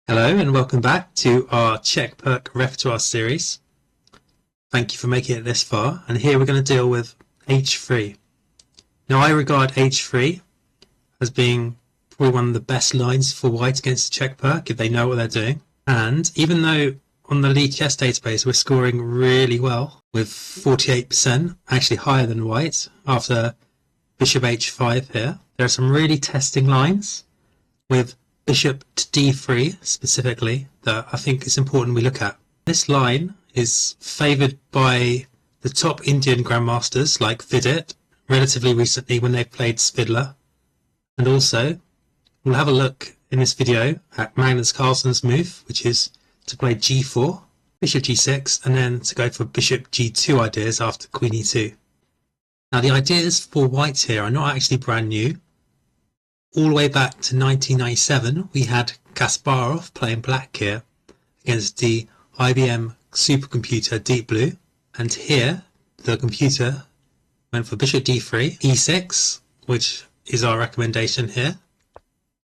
Hello and welcome back to our Czech Pirc Repertoire series. Thank you for making it this far, and here we're going to deal with h3. Now I regard h3 as being probably one of the best lines for white against the Czech Pirc if they know what they're doing. And even though on the League Chess database we're scoring really well with 48%, actually higher than white after bishop h5 here, there are some really testing lines with bishop to d3 specifically that I think it's important we look at. This line is favoured by the top Indian grandmasters like Vidit relatively recently when they played Svidler, and also we'll have a look in this video at Magnus Carlsen's move, which is to play g4, bishop g6, and then to go for bishop g2 ideas after queen e2. Now the ideas for white here are not actually brand new. All the way back to 1997, we had Kasparov playing black here against the IBM supercomputer Deep Blue. And here, the computer went for bishop d3, e6, which is our recommendation here,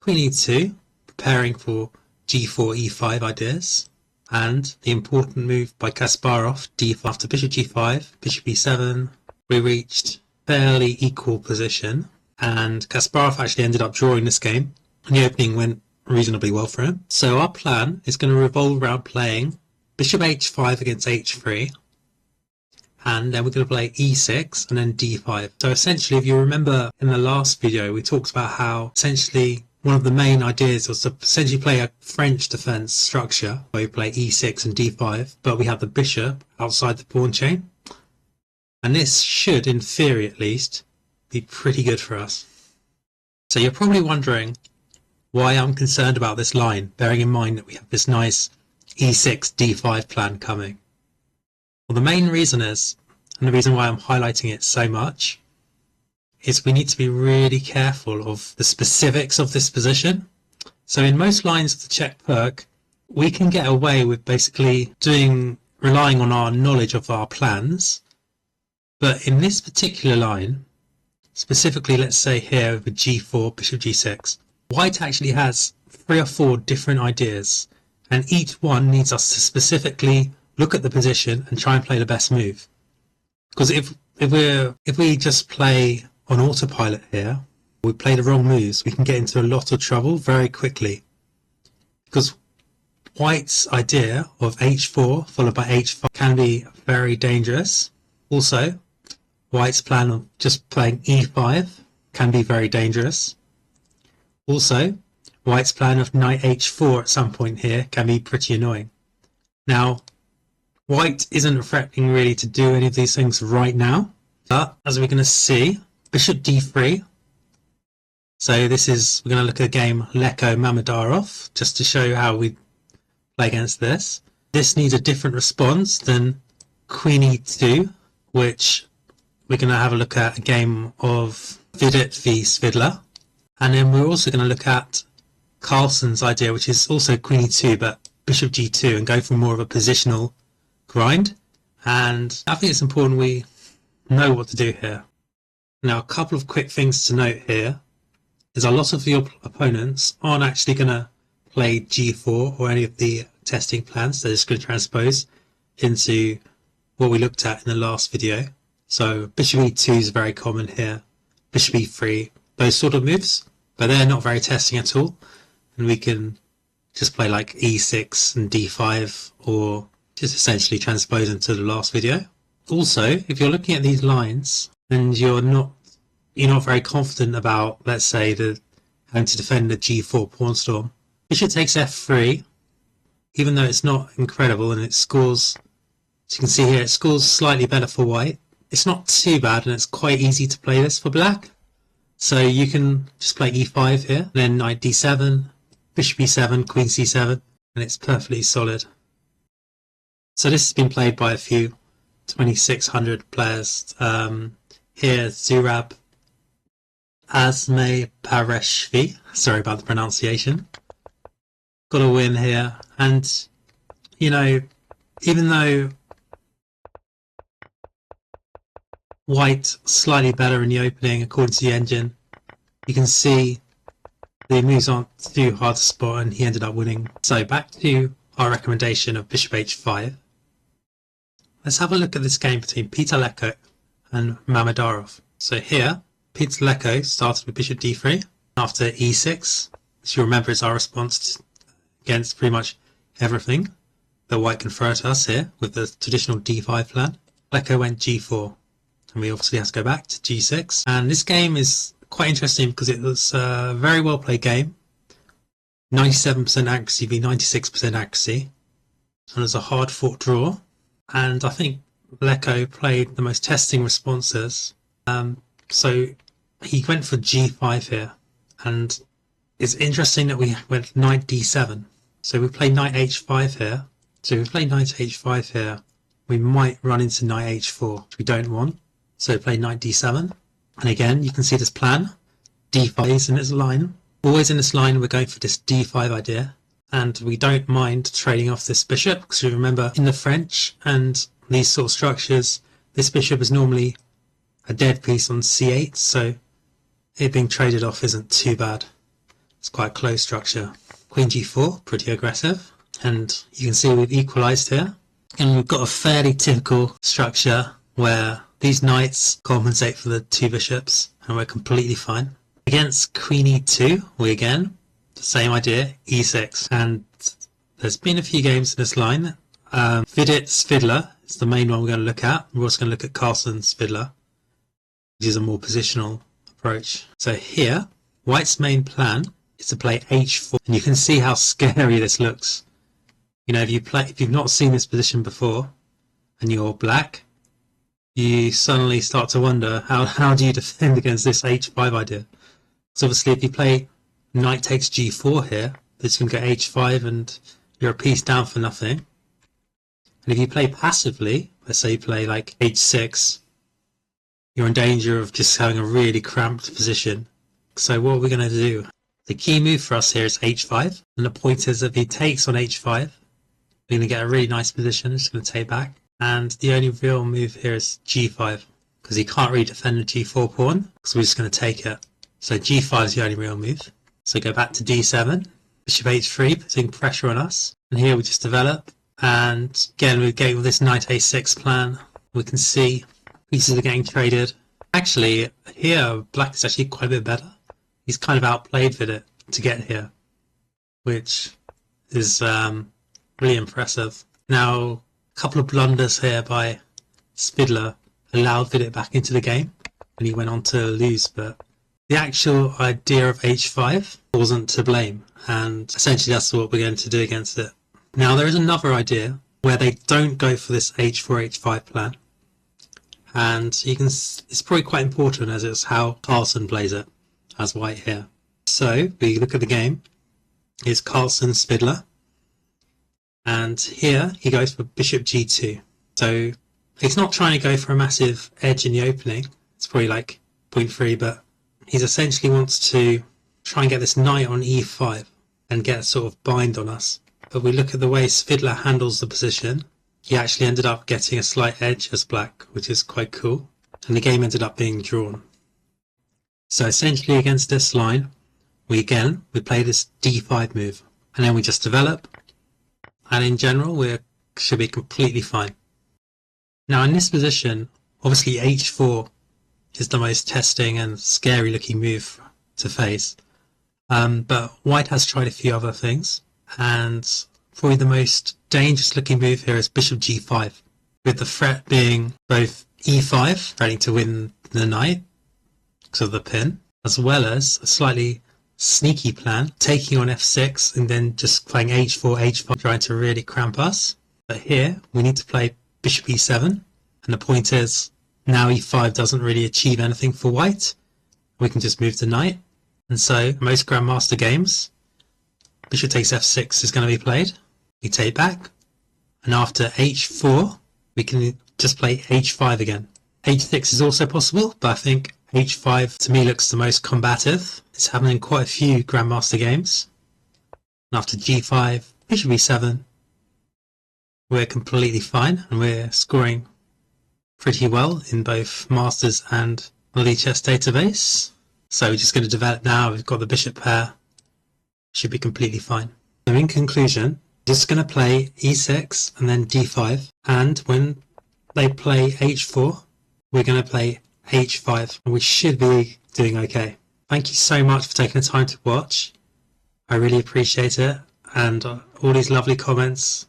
queen e2, preparing for g4, e5 ideas, and the important move by Kasparov, d5 after bishop g5, bishop e7. We reached fairly equal position. And Kasparov actually ended up drawing this game, and the opening went reasonably well for him. So our plan is going to revolve around playing bishop h5 against h3, and then we're going to play e6 and then d5. So essentially, if you remember in the last video, we talked about how essentially one of the main ideas was to essentially play a French defense structure where we play e6 and d5, but we have the bishop outside the pawn chain. And this should, in theory at least, be pretty good for us. So you're probably wondering why I'm concerned about this line, bearing in mind that we have this nice e6 d5 plan coming. Well, the main reason is, and the reason why I'm highlighting it so much, is we need to be really careful of the specifics of this position. So in most lines of the Czech Pirc, we can get away with basically relying on our knowledge of our plans, but in this particular line, specifically, let's say here with g4, bishop g6, white actually has 3 or 4 different ideas, and each one needs us to specifically look at the position and try and play the best move. Because if we just play on autopilot here, we play the wrong moves, we can get into a lot of trouble very quickly. Because white's idea of h4 followed by h5 can be very dangerous. Also, white's plan of just playing e5 can be very dangerous. Also, white's plan of knight h4 at some point here can be pretty annoying. Now, white isn't threatening really to do any of these things right now, but as we're going to see, bishop d3. So we're going to look at a game Leko Mamedaryon just to show you how we play against this. This needs a different response than queen e2, which we're going to have a look at a game of Vidit v Svidler, and then we're also going to look at Carlsen's idea, which is also queen e2 but bishop g2, and go for more of a positional grind. And I think it's important we know what to do here. Now, a couple of quick things to note here is a lot of your opponents aren't actually going to play g4 or any of the testing plans. They're just going to transpose into what we looked at in the last video. So bishop e2 is very common here, bishop e3, those sort of moves, but they're not very testing at all, and we can just play like e6 and d5, or just essentially transpose into the last video. Also, if you're looking at these lines and you're not very confident about, let's say, having to defend the g4 pawn storm, bishop takes f3, even though it's not incredible and it scores, as you can see here, it scores slightly better for white. It's not too bad, and it's quite easy to play this for black. So you can just play e5 here, then knight d7, bishop e7, queen c7, and it's perfectly solid. So this has been played by a few 2600 players. Here, Zurab Azmaypareshvi, sorry about the pronunciation, got a win here. And, you know, even though white slightly better in the opening according to the engine, you can see The moves aren't too hard to spot and he ended up winning. So back to our recommendation of bishop h5. Let's have a look at this game between Peter Leko and Mamedaryon. So here, Peter Leko started with bishop d3 after e6. As you remember, it's our response against pretty much everything that white can throw at us here with the traditional d5 plan. Leko went g4, and we obviously have to go back to g6. And this game is quite interesting because it was a very well played game. 97% accuracy v 96% accuracy. And it was a hard fought draw. And I think Leko played the most testing responses. So he went for g5 here. And it's interesting that we went knight d7. So we played knight h5 here. So if we play knight h5 here, we might run into knight h4, which we don't want. So we play knight d7. And again, you can see this plan. d5 is in its line. Always in this line, we're going for this d5 idea. And we don't mind trading off this bishop, because you remember in the French and these sort of structures, this bishop is normally a dead piece on c8, so it being traded off isn't too bad. It's quite a close structure. Queen g4, pretty aggressive. And you can see we've equalized here. And we've got a fairly typical structure where these knights compensate for the two bishops, and we're completely fine. Against queen e2, we again, the same idea, e6. And there's been a few games in this line. Vidit, svidler is the main one we're going to look at. We're also going to look at carlsen, svidler, which is a more positional approach. So here, white's main plan is to play h4. And you can see how scary this looks. You know, if you've not seen this position before and you're black, you suddenly start to wonder how do you defend against this h5 idea. So obviously if you play knight takes g4 here, it's going to go h5 and you're a piece down for nothing. And if you play passively, let's say you play like h6, you're in danger of just having a really cramped position. So what we're going to do, the key move for us here is h5, and the point is if he takes on h5, we're going to get a really nice position. It's going to take back. And the only real move here is g5, because he can't really defend the g4 pawn, so we're just going to take it. So g5 is the only real move. So go back to d7, bishop h3, putting pressure on us. And here we just develop. And again, we go with this knight a6 plan. We can see pieces are getting traded. Actually, here, black is actually quite a bit better. He's kind of outplayed Vidit to get here, which is really impressive. Now, a couple of blunders here by Svidler allowed Vidit back into the game, and he went on to lose. But the actual idea of h5 wasn't to blame, and essentially that's what we're going to do against it. Now, there is another idea where they don't go for this h4, h5 plan, and you can. It's probably quite important as it's how Carlsen plays it as white here. So we look at the game. It's Carlsen, Svidler. And here he goes for bishop g2. So he's not trying to go for a massive edge in the opening. It's probably like 0.3, but he essentially wants to try and get this knight on e5 and get a sort of bind on us. But we look at the way Svidler handles the position. He actually ended up getting a slight edge as black, which is quite cool. And the game ended up being drawn. So essentially against this line, we play this d5 move. And then we just develop. And in general, we should be completely fine. Now in this position, obviously h4 is the most testing and scary looking move to face. But white has tried a few other things. And probably the most dangerous looking move here is bishop g5. With the threat being both e5, threatening to win the knight, because of the pin, as well as a slightly sneaky plan, taking on f6 and then just playing h4, h5, trying to really cramp us. But here, we need to play bishop e7, and the point is, now e5 doesn't really achieve anything for white. We can just move the knight. And so, most Grandmaster games, bishop takes f6 is going to be played. We take back, and after h4, we can just play h5 again. h6 is also possible, but I think h5 to me looks the most combative. It's happened in quite a few Grandmaster games. And after g5, bishop e7, we're completely fine, and we're scoring pretty well in both Masters and the Chess database. So we're just going to develop now. We've got the bishop pair, should be completely fine. So in conclusion, just going to play e6 and then d5, and when they play h4, we're going to play h5, and we should be doing okay. Thank you so much for taking the time to watch. I really appreciate it, and all these lovely comments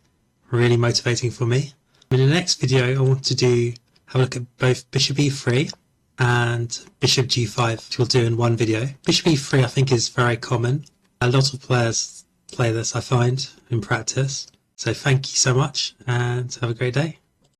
are really motivating for me. In the next video, I want to have a look at both bishop e3 and bishop g5, which we'll do in one video. Bishop e3 I think is very common. A lot of players play this, I find, in practice. So thank you so much, and have a great day.